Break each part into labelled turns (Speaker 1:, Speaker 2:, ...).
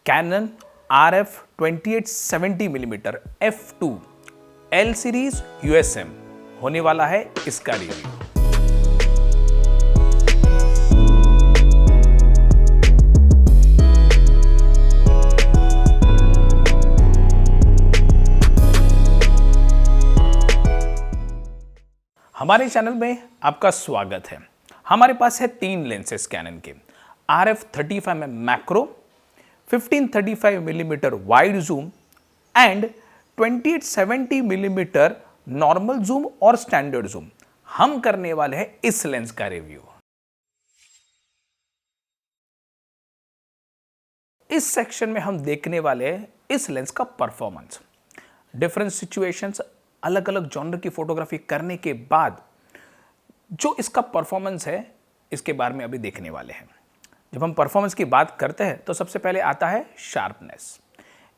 Speaker 1: Canon RF 2870mm f2 L series USM होने वाला है इसका रिव्यू। हमारे चैनल में आपका स्वागत है। हमारे पास है 3 लेंसेज कैनन के RF 35mm macro, 1535mm wide zoom and 2870mm normal zoom और स्टैंडर्ड जूम। हम करने वाले हैं इस लेंस का रिव्यू। इस सेक्शन में हम देखने वाले हैं इस लेंस का परफॉर्मेंस, डिफरेंट सिचुएशंस, अलग अलग जॉनर की फोटोग्राफी करने के बाद जो इसका परफॉर्मेंस है इसके बारे में अभी देखने वाले हैं। जब हम परफॉर्मेंस की बात करते हैं तो सबसे पहले आता है शार्पनेस।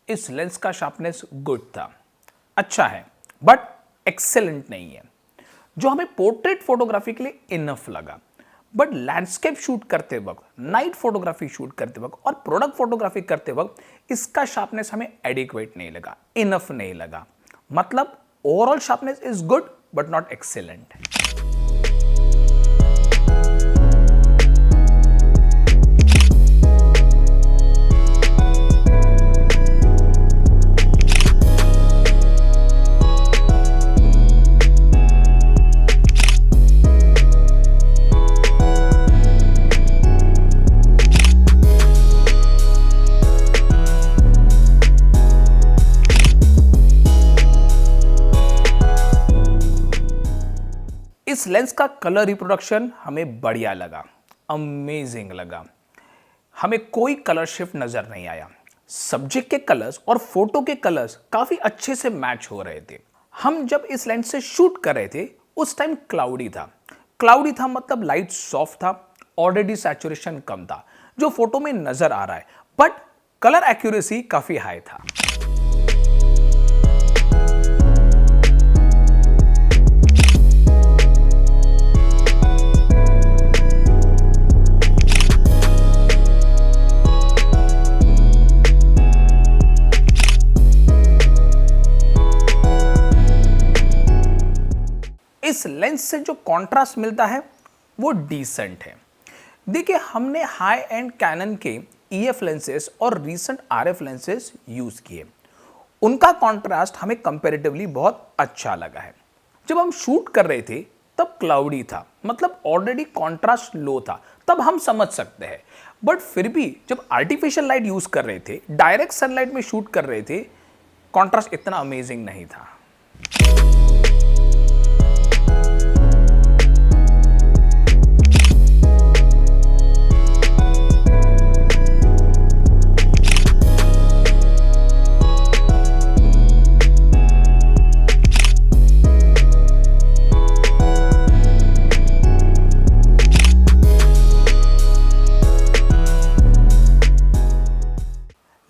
Speaker 1: इस लेंस का शार्पनेस गुड था, अच्छा है, बट एक्सेलेंट नहीं है, जो हमें पोर्ट्रेट फोटोग्राफी के लिए इनफ लगा। बट लैंडस्केप शूट करते वक्त, नाइट फोटोग्राफी शूट करते वक्त और प्रोडक्ट फोटोग्राफी करते वक्त इसका शार्पनेस हमें एडिक्वेट नहीं लगा, इनफ नहीं लगा। मतलब overall sharpness is good but not excellent. इस लेंस का कलर रिप्रोडक्शन हमें बढ़िया लगा, अमेजिंग लगा। हमें कोई कलर शिफ्ट नजर नहीं आया। सब्जेक्ट के कलर्स और फोटो के कलर्स काफी अच्छे से मैच हो रहे थे। हम जब इस लेंस से शूट कर रहे थे उस टाइम क्लाउडी था मतलब लाइट सॉफ्ट था, ऑलरेडी सैचुरेशन कम था जो फोटो में नजर आ रहा है, बट कलर एक्यूरेसी काफी हाई था। इस लेंस से जो कॉन्ट्रास्ट मिलता है वो डिसेंट है। देखिए, हमने हाई एंड कैनन के EF लेंसेस और रीसेंट RF लेंसेस यूज किए, उनका कॉन्ट्रास्ट हमें कंपैरेटिवली बहुत अच्छा लगा है। जब हम शूट कर रहे थे तब क्लाउडी था, मतलब ऑलरेडी कॉन्ट्रास्ट लो था, तब हम समझ सकते हैं। बट फिर भी जब आर्टिफिशियल लाइट यूज कर रहे थे, डायरेक्ट सनलाइट में शूट कर रहे थे, कॉन्ट्रास्ट इतना अमेजिंग नहीं था।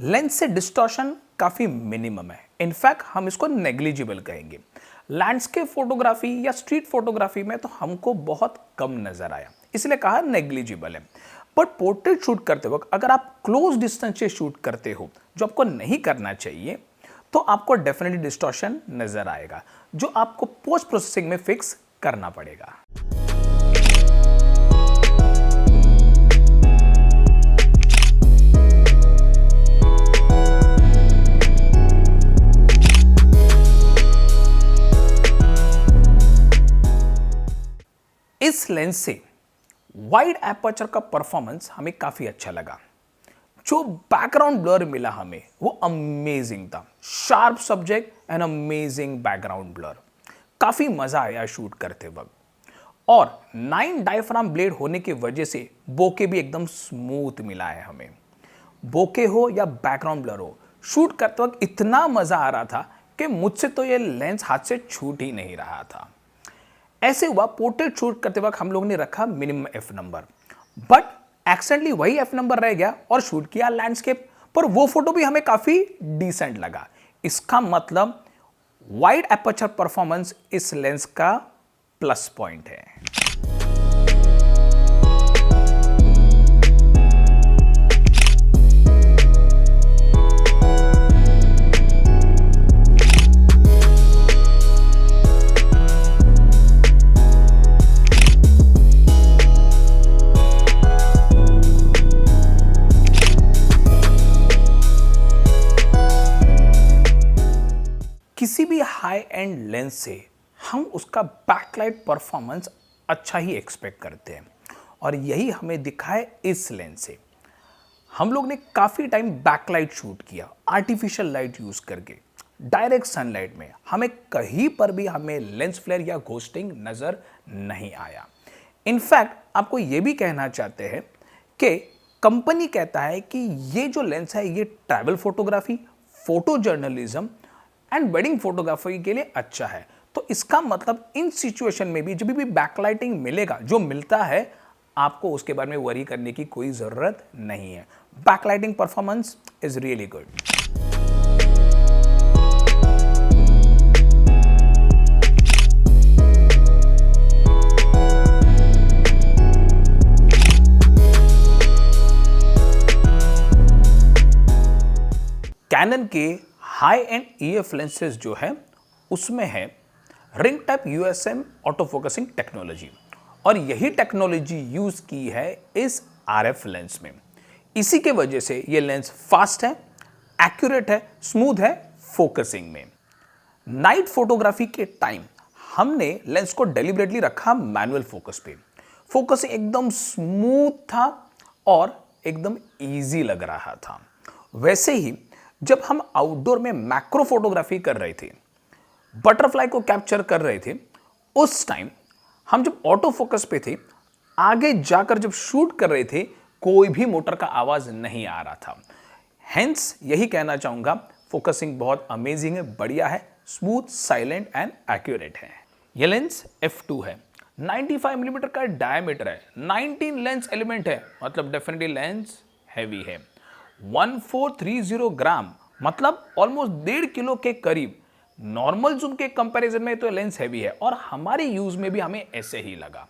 Speaker 1: लेंस से डिस्टॉर्शन काफी मिनिमम है, इनफैक्ट हम इसको नेग्लिजिबल कहेंगे। लैंडस्केप फोटोग्राफी या स्ट्रीट फोटोग्राफी में तो हमको बहुत कम नजर आया, इसलिए कहा नेग्लिजिबल है। बट पोर्ट्रेट शूट करते वक्त अगर आप क्लोज डिस्टेंस से शूट करते हो, जो आपको नहीं करना चाहिए, तो आपको डेफिनेटली डिस्टॉर्शन नजर आएगा, जो आपको पोस्ट प्रोसेसिंग में फिक्स करना पड़ेगा। इस लेंस से वाइड एपर्चर का परफॉर्मेंस हमें काफी अच्छा लगा। जो बैकग्राउंड ब्लर मिला हमें वो अमेजिंग था, sharp subject and amazing background blur. काफी मजा आया शूट करते वक्त, और 9 डायफ्राम ब्लेड होने की वजह से बोके भी एकदम स्मूथ मिला है हमें। बोके हो या बैकग्राउंड ब्लर हो, शूट करते वक्त इतना मजा आ रहा था कि मुझसे तो ये लेंस हाथ से छूट ही नहीं रहा था। ऐसे हुआ, पोर्ट्रेट शूट करते वक्त हम लोगों ने रखा minimum F number, but accidentally वही F नंबर रह गया और शूट किया लैंडस्केप, पर वो फोटो भी हमें काफी डिसेंट लगा। इसका मतलब वाइड एपर्चर परफॉर्मेंस इस लेंस का प्लस पॉइंट है। किसी भी हाई एंड लेंस से हम उसका बैकलाइट परफॉर्मेंस अच्छा ही एक्सपेक्ट करते हैं और यही हमें दिखा है इस लेंस से। हम लोग ने काफ़ी टाइम बैकलाइट शूट किया आर्टिफिशियल लाइट यूज़ करके, डायरेक्ट सनलाइट में हमें कहीं पर भी हमें लेंस फ्लेयर या घोस्टिंग नज़र नहीं आया। इनफैक्ट आपको ये भी कहना चाहते हैं कि कंपनी कहता है कि ये जो लेंस है ये travel photography, photo journalism and wedding photography के लिए अच्छा है। तो इसका मतलब इन सिचुएशन में भी जब भी बैकलाइटिंग मिलेगा, जो मिलता है, आपको उसके बारे में वरी करने की कोई ज़रूरत नहीं है। Backlighting performance is really good. Canon के हाई एंड EF लेंसेज जो है उसमें है ring type USM auto focusing technology और यही टेक्नोलॉजी यूज की है इस RF लेंस में। इसी के वजह से ये लेंस फास्ट है, एक्यूरेट है, स्मूथ है फोकसिंग में। नाइट फोटोग्राफी के टाइम हमने लेंस को डेलिबरेटली रखा मैनुअल फोकस पे। फोकसिंग एकदम स्मूथ था और एकदम इजी लग रहा था। वैसे ही जब हम आउटडोर में मैक्रो फोटोग्राफी कर रहे थे, बटरफ्लाई को कैप्चर कर रहे थे, उस टाइम हम जब ऑटो फोकस पे थे, आगे जाकर जब शूट कर रहे थे, कोई भी मोटर का आवाज नहीं आ रहा था। हेंस यही कहना चाहूंगा, फोकसिंग बहुत अमेजिंग है, बढ़िया है, स्मूथ, साइलेंट एंड एक्यूरेट है। यह लेंस f2 है, 95 मिलीमीटर का डायमीटर है, 19 लेंस एलिमेंट है, मतलब डेफिनेटली लेंस हैवी है। 1430 ग्राम मतलब ऑलमोस्ट 1.5 किलो के करीब। नॉर्मल जूम के कंपैरिजन में तो लेंस हैवी है और हमारे यूज में भी हमें ऐसे ही लगा।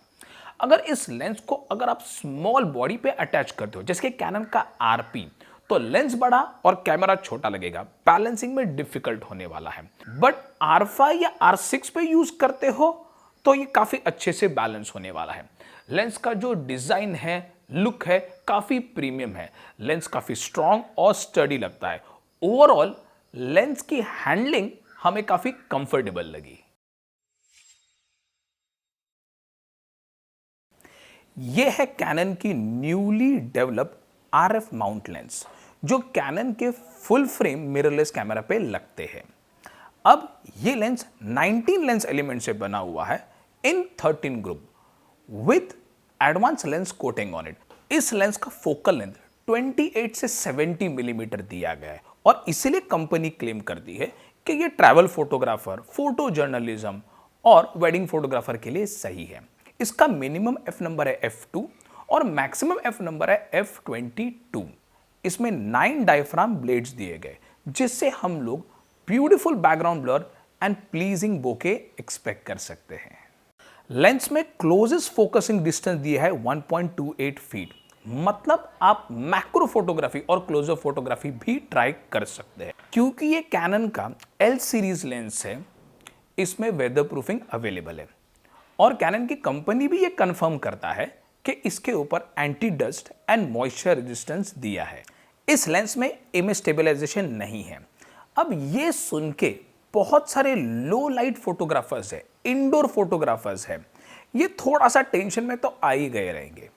Speaker 1: अगर इस लेंस को अगर आप स्मॉल बॉडी पे अटैच करते हो, जैसे कैनन का RP, तो लेंस बड़ा और कैमरा छोटा लगेगा, बैलेंसिंग में डिफिकल्ट होने वाला है। बट R5 या R6 पे यूज करते हो तो ये काफी अच्छे से बैलेंस होने वाला है। लेंस का जो डिजाइन है, लुक है, काफी प्रीमियम है। लेंस काफी स्ट्रॉन्ग और स्टडी लगता है। ओवरऑल लेंस की हैंडलिंग हमें काफी कंफर्टेबल लगी। यह है कैनन की newly developed RF mount lens, जो कैनन के फुल फ्रेम मिररलेस कैमरा पे लगते हैं। अब यह लेंस 19 लेंस एलिमेंट से बना हुआ है इन 13 group with advance lens coating on it. इस लेंस का फोकल लेंथ 28 से 70 मिलीमीटर दिया गया है और इसीलिए कंपनी क्लेम करती है कि ये ट्रैवल फोटोग्राफर, फोटो जर्नलिज्म और वेडिंग फोटोग्राफर के लिए सही है। इसका मिनिमम F नंबर है F2 और मैक्सिमम F नंबर है F22। इसमें 9 डायफ्राम ब्लेड्स दिए गए, जिससे हम लोग beautiful background blur and pleasing bokeh expect कर सकते हैं। लेंस में क्लोजेस्ट फोकसिंग डिस्टेंस दिया है 1.28 फीट, मतलब आप मैक्रो फोटोग्राफी और क्लोजर फोटोग्राफी भी ट्राई कर सकते हैं। क्योंकि ये कैनन का L सीरीज लेंस है, इसमें वेदर प्रूफिंग अवेलेबल है और कैनन की कंपनी भी ये कंफर्म करता है कि इसके ऊपर anti dust and moisture resistance दिया है। इस लेंस में इमेज स्टेबलाइजेशन नहीं है। अब ये सुन के बहुत सारे लो लाइट फोटोग्राफर्स है, इंडोर फोटोग्राफर्स है, ये थोड़ा सा टेंशन में तो आ ही गए रहेंगे।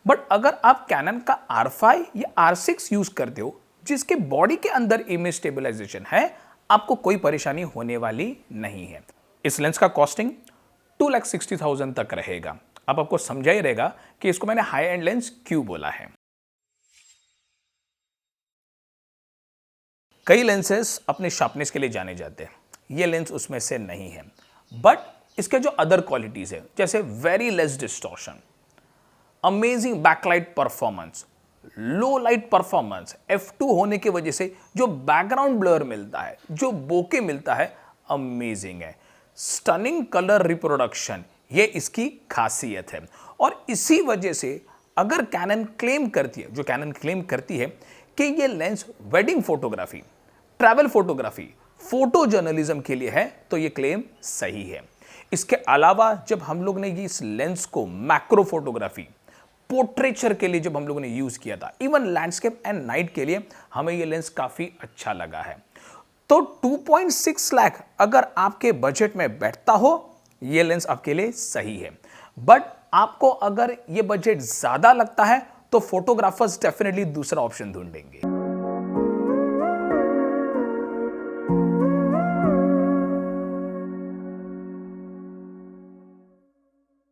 Speaker 1: बट अगर आप कैनन का R5 या R6 यूज करते हो, जिसके बॉडी के अंदर इमेज स्टेबलाइजेशन है, आपको कोई परेशानी होने वाली नहीं है। इस लेंस का कॉस्टिंग 2,60,000 तक रहेगा। अब आपको समझा ही रहेगा कि इसको मैंने हाई एंड लेंस क्यों बोला है। कई लेंसेस अपने शार्पनेस के लिए जाने जाते हैं, ये लेंस उसमें से नहीं है। बट इसके जो अदर क्वालिटीज है, जैसे very less distortion, amazing backlight performance, low light performance, F2 होने की वजह से जो बैकग्राउंड ब्लर मिलता है, जो बोके मिलता है, अमेजिंग है। स्टनिंग कलर रिप्रोडक्शन, ये इसकी खासियत है। और इसी वजह से अगर कैनन क्लेम करती है, जो कैनन क्लेम करती है कि ये lens wedding photography, travel photography, photo journalism के लिए है, तो ये क्लेम सही है। इसके अलावा जब हम लोग ने इस लेंस को मैक्रो फोटोग्राफी, पोर्ट्रेचर के लिए जब हम लोगों ने यूज किया था, इवन लैंडस्केप एंड नाइट के लिए हमें ये लेंस काफी अच्छा लगा है। तो 2.6 लाख अगर आपके बजट में बैठता हो, यह लेंस आपके लिए सही है। बट आपको अगर यह बजट ज्यादा लगता है तो फोटोग्राफर्स डेफिनेटली दूसरा ऑप्शन ढूंढेंगे।